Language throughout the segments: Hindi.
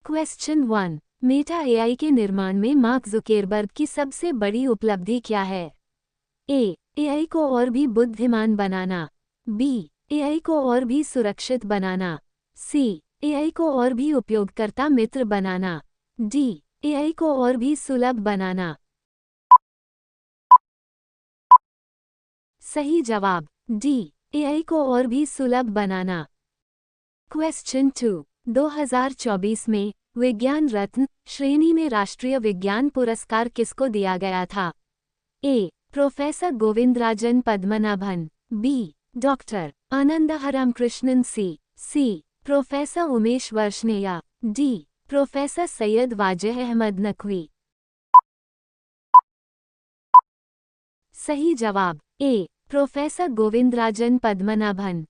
क्वेश्चन 1। मेटा एआई के निर्माण में मार्क जुकेरबर्ग की सबसे बड़ी उपलब्धि क्या है? ए। एआई को और भी बुद्धिमान बनाना। बी। एआई को और भी सुरक्षित बनाना। सी। एआई को और भी उपयोगकर्ता मित्र बनाना। डी। एआई को और भी सुलभ बनाना। सही जवाब डी। एआई को और भी सुलभ बनाना। क्वेश्चन 2। 2024 में विज्ञान रत्न श्रेणी में राष्ट्रीय विज्ञान पुरस्कार किसको दिया गया था? A. Professor Govindarajan Padmanabhan. B. Doctor Ananda Ramakrishnan C. Professor Umesh Varshneya. D. Professor Syed Wajih Ahmed Naqvi. सही जवाब A. Professor Govindarajan Padmanabhan.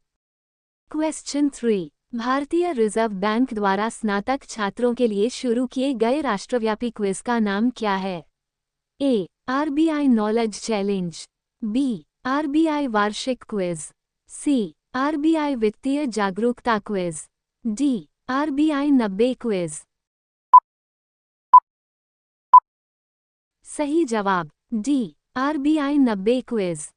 Question 3। भारतीय रिजर्व बैंक द्वारा स्नातक छात्रों के लिए शुरू किए गए राष्ट्रव्यापी क्विज का नाम क्या है? A. RBI knowledge challenge. B. RBI वार्षिक क्विज। सी। आरबीआई वित्तीय जागरूकता क्विज। डी। RBI 90 quiz. सही जवाब डी। RBI 90 quiz.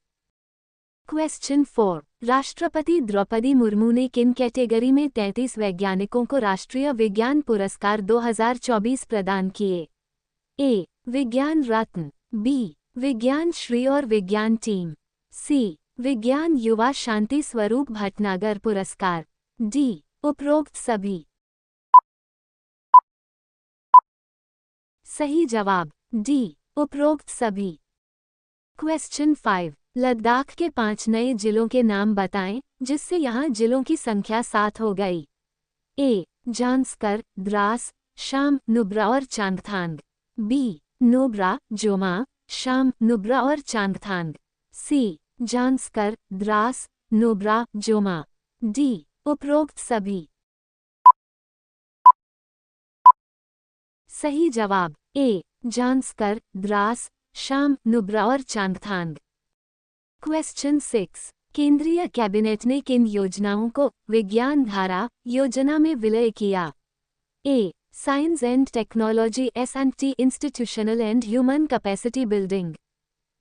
क्वेश्चन 4। राष्ट्रपति द्रौपदी मुर्मू ने किन कैटेगरी में 33 वैज्ञानिकों को राष्ट्रीय विज्ञान पुरस्कार 2024 प्रदान किए? ए। विज्ञान रत्न। बी। विज्ञान श्री और विज्ञान टीम। सी। विज्ञान युवा शांति स्वरूप भटनागर पुरस्कार। डी। उपरोक्त सभी। सही जवाब डी। उपरोक्त सभी। क्वेश्चन 5। लद्दाख के 5 नए जिलों के नाम बताएं जिससे यहां जिलों की संख्या 7 हो गई। ए। जांस्कर, द्रास, शाम, नुब्रा और चांगथांग। बी। नोब्रा, जोमा, शाम, नुब्रा और चांगथांग। सी। जांस्कर, द्रास, नोब्रा, जोमा। डी। उपरोक्त सभी। सही जवाब ए। जांस्कर, द्रास, शाम, नुब्रा और चांगथांग। क्वेश्चन 6। केंद्रीय कैबिनेट ने किन योजनाओं को विज्ञान धारा योजना में विलय किया? A. Science and technology S&T institutional and human capacity building.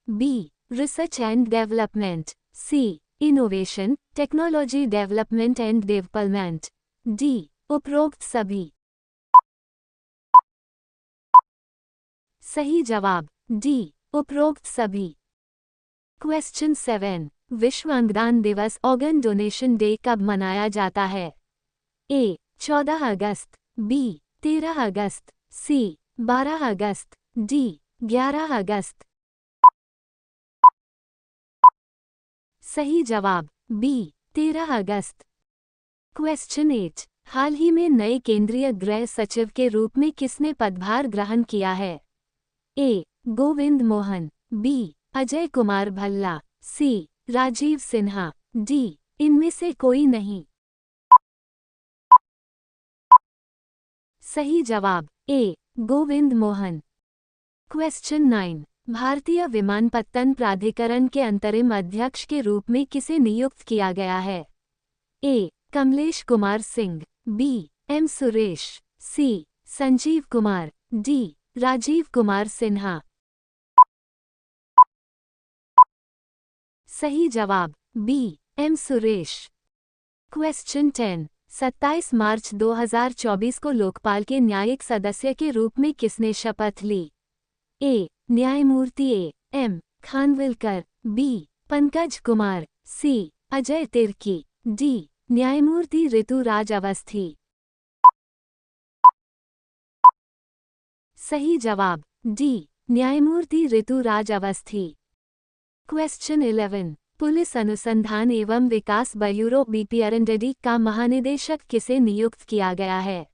B. Research and development. C. Innovation, technology development and development. D. उपरोक्त सभी। सही जवाब डी। उपरोक्त सभी। क्वेश्चन 7। विश्व अंगदान दिवस ऑर्गन डोनेशन डे कब मनाया जाता है? ए। 14 अगस्त। बी। 13 अगस्त। सी। 12 अगस्त। डी। 11 अगस्त। सही जवाब बी। 13 अगस्त। क्वेश्चन 8। हाल ही में नए केंद्रीय गृह सचिव के रूप में किसने पदभार ग्रहण किया है? ए। गोविंद मोहन। बी। अजय कुमार भल्ला। सी। राजीव सिन्हा। डी। इनमें से कोई नहीं। सही जवाब ए। गोविंद मोहन। क्वेश्चन 9। भारतीय विमानपत्तन प्राधिकरण के अंतरिम अध्यक्ष के रूप में किसे नियुक्त किया गया है? ए। कमलेश कुमार सिंह। बी। एम सुरेश। सी। संजीव कुमार। डी। राजीव कुमार सिन्हा। सही जवाब बी। एम सुरेश। क्वेश्चन 10। 27 मार्च 2024 को लोकपाल के न्यायिक सदस्य के रूप में किसने शपथ ली? ए। न्यायमूर्ति ए। एम खानविलकर। बी। पंकज कुमार। सी। अजय तिर्की। डी। न्यायमूर्ति ऋतुराज अवस्थी। सही जवाब डी। न्यायमूर्ति ऋतुराज अवस्थी। क्वेश्चन 11। पुलिस अनुसंधान एवं विकास ब्यूरो BPRND का महानिदेशक किसे नियुक्त किया गया है?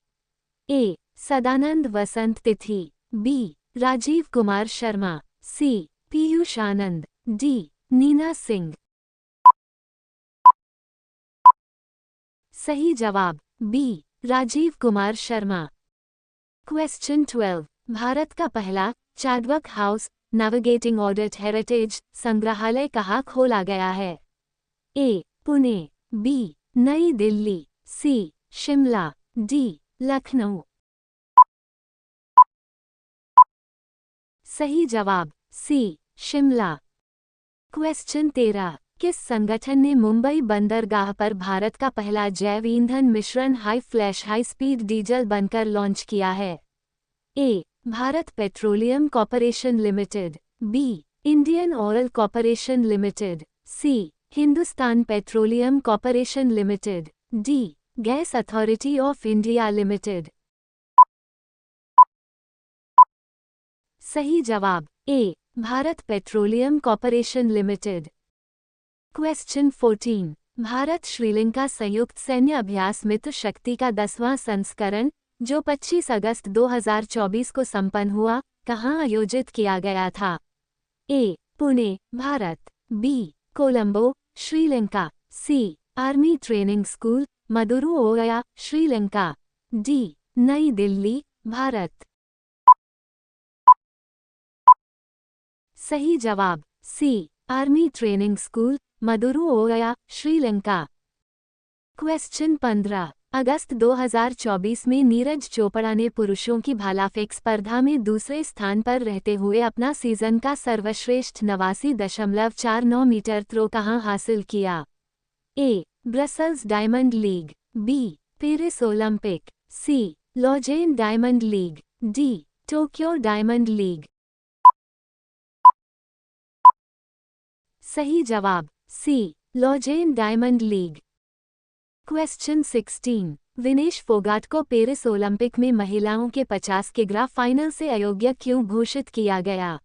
ए। सदानंद वसंत तिथि। बी। राजीव कुमार शर्मा। सी। पीयूष आनंद। डी। नीना सिंह। सही जवाब बी। राजीव कुमार शर्मा। क्वेश्चन 12। भारत का पहला चाडवक हाउस नेविगेटिंग ऑडिट हेरिटेज संग्रहालय कहाँ खोला गया है? ए। पुणे। बी। नई दिल्ली। सी। शिमला। डी। लखनऊ। सही जवाब सी शिमला। क्वेश्चन 13, किस संगठन ने मुंबई बंदरगाह पर भारत का पहला जैव ईंधन मिश्रण high flash high speed diesel बनकर लॉन्च किया है? A. Bharat petroleum corporation limited, B. Indian oil corporation limited, C. Hindustan petroleum corporation limited, D. Gas authority of India limited. सही जवाब A. Bharat petroleum corporation limited. Question 14, Bharat Sri Lanka संयुक्त सैन्य अभ्यास मित्र शक्ति का 10वां संस्करण, जो 25 अगस्त 2024 को संपन्न हुआ, कहाँ आयोजित किया गया था? A. Pune, Bharat, B. Colombo, Sri Lanka, C. Army training school, Maduru Oya, Sri Lanka, D. Nai Delhi, Bharat. सही जवाब C. Army training school, Maduru Oya, Sri Lanka. Question 15, अगस्त 2024 में नीरज चोपड़ा ने पुरुषों की भालाफेंक स्पर्धा में दूसरे स्थान पर रहते हुए अपना सीजन का सर्वश्रेष्ठ 89.49 मीटर थ्रो कहाँ हासिल किया? A. Brussels diamond league, B. Paris Olympic, C. Lausanne diamond league, D. Tokyo diamond league. सही जवाब C. Lausanne diamond league. Question 16, Vinesh Phogat को पेरिस ओलंपिक में महिलाओं के 50 किग्रा फाइनल से अयोग्य क्यों घोषित किया गया?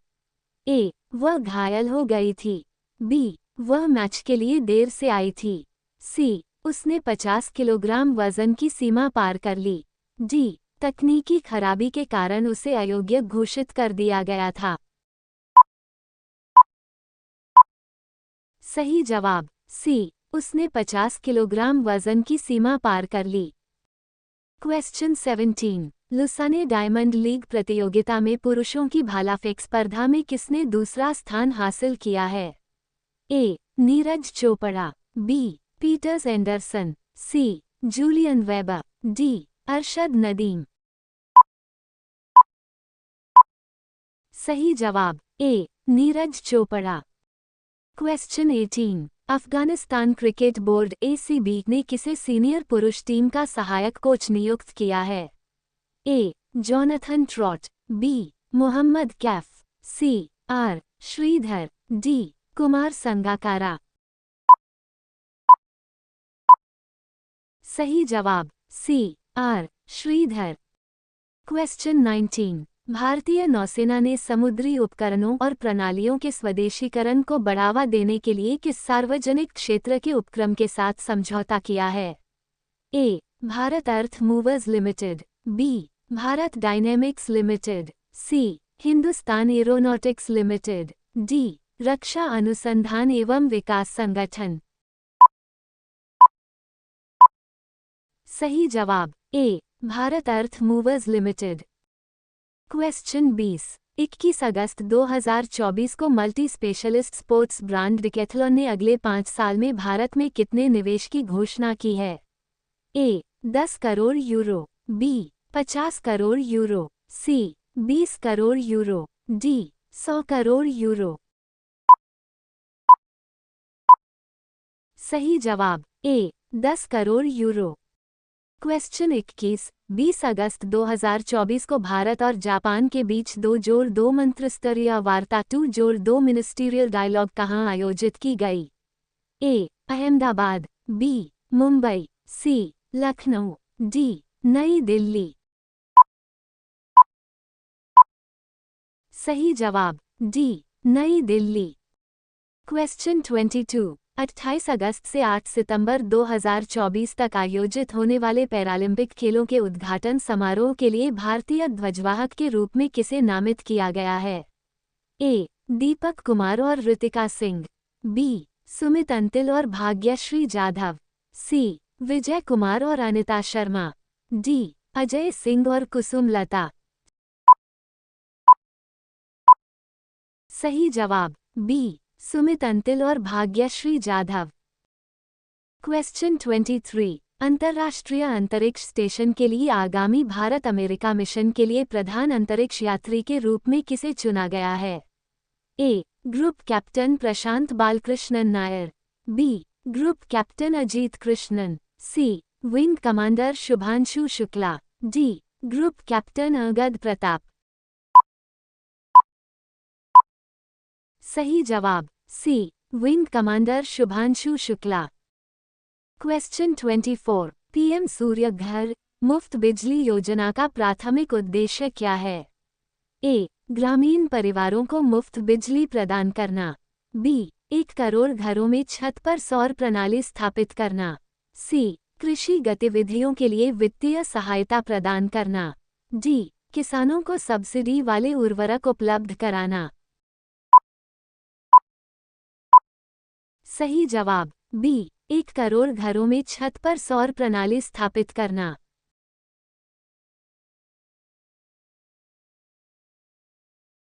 ए. वह घायल हो गई थी, बी. वह मैच के लिए देर से आई थी, सी. उसने 50 किलोग्राम वजन की सीमा पार कर ली, डी. तकनीकी खराबी के कारण उसे अयोग्य घोषित कर दिया गया था। सही जवाब सी. उसने 50 किलोग्राम वजन की सीमा पार कर ली। क्वेश्चन 17, लुसाने डायमंड लीग प्रतियोगिता में पुरुषों की भालाफेंक स्पर्धा में किसने दूसरा स्थान हासिल किया है? A. Neeraj Chopra, B. Peters Anderson, C. Julian Weber, D. Arshad Nadeem. सही जवाब A. Neeraj Chopra. Question 18, Afghanistan cricket board ACB ने किसे सीनियर पुरुष टीम का सहायक कोच नियुक्त किया है? A. Jonathan Trott, B. Mohammad Kaif, C. R. Sridhar, D. Kumar Sangakkara. सही जवाब सी. आर. श्रीधर। क्वेश्चन 19, भारतीय नौसेना ने समुद्री उपकरणों और प्रणालियों के स्वदेशीकरण को बढ़ावा देने के लिए किस सार्वजनिक क्षेत्र के उपक्रम के साथ समझौता किया है? A. Bharat earth movers limited, B. Bharat dynamics limited, C. Hindustan aeronautics limited, D. रक्षा अनुसंधान एवं विकास संगठन। सही जवाब A. Bharat earth movers limited. Question 20, 21 अगस्त 2024 को multi specialist sports brand Decathlon ने अगले 5 साल में भारत में कितने निवेश की घोषणा की है? A. 10 crore euro, B. 50 crore euro, C. 20 crore euro, D. 100 crore euro. सही जवाब ए. 10 करोड़ यूरो। क्वेश्चन 21, 20 अगस्त 2024 को भारत और जापान के बीच 2+2 मंत्रिस्तरीय वार्ता 2+2 मिनिस्टीरियल डायलॉग कहाँ आयोजित की गई? ए. अहमदाबाद, बी. मुंबई, सी. लखनऊ, डी. नई दिल्ली। सही जवाब डी. नई दिल्ली। क्वेश्चन 22, 28 अगस्त से 8 सितंबर 2024 तक आयोजित होने वाले पैरालंपिक खेलों के उद्घाटन समारोह के लिए भारतीय ध्वजवाहक के रूप में किसे नामित किया गया है? ए. दीपक कुमार और ऋतिका सिंह, बी. सुमित अंतिल और भाग्यश्री जाधव, सी. विजय कुमार और अनिता शर्मा, डी. अजय सिंह और कुसुम लता। सही जवाब बी. सुमित अंतिल और भाग्यश्री जाधव। क्वेश्चन 23, अंतर्राष्ट्रीय अंतरिक्ष स्टेशन के लिए आगामी भारत अमेरिका मिशन के लिए प्रधान अंतरिक्ष यात्री के रूप में किसे चुना गया है? A. Group captain Prashant Balakrishnan Nair, B. Group captain Ajit Krishnan, C. Wing commander Shubhanshu Shukla, D. Group captain Angad Pratap. सही जवाब C. Wing commander Shubhanshu Shukla. Question 24, PM सूर्य घर मुफ्त बिजली योजना का प्राथमिक उद्देश्य क्या है? ए. ग्रामीण परिवारों को मुफ्त बिजली प्रदान करना, बी. 1 करोड़ घरों में छत पर सौर प्रणाली स्थापित करना, सी. कृषि गतिविधियों के लिए वित्तीय सहायता प्रदान करना, डी. किसानों को सब्सिडी वाले उर्वरक उपलब्ध कराना। सही जवाब बी. 1 करोड़ घरों में छत पर सौर प्रणाली स्थापित करना।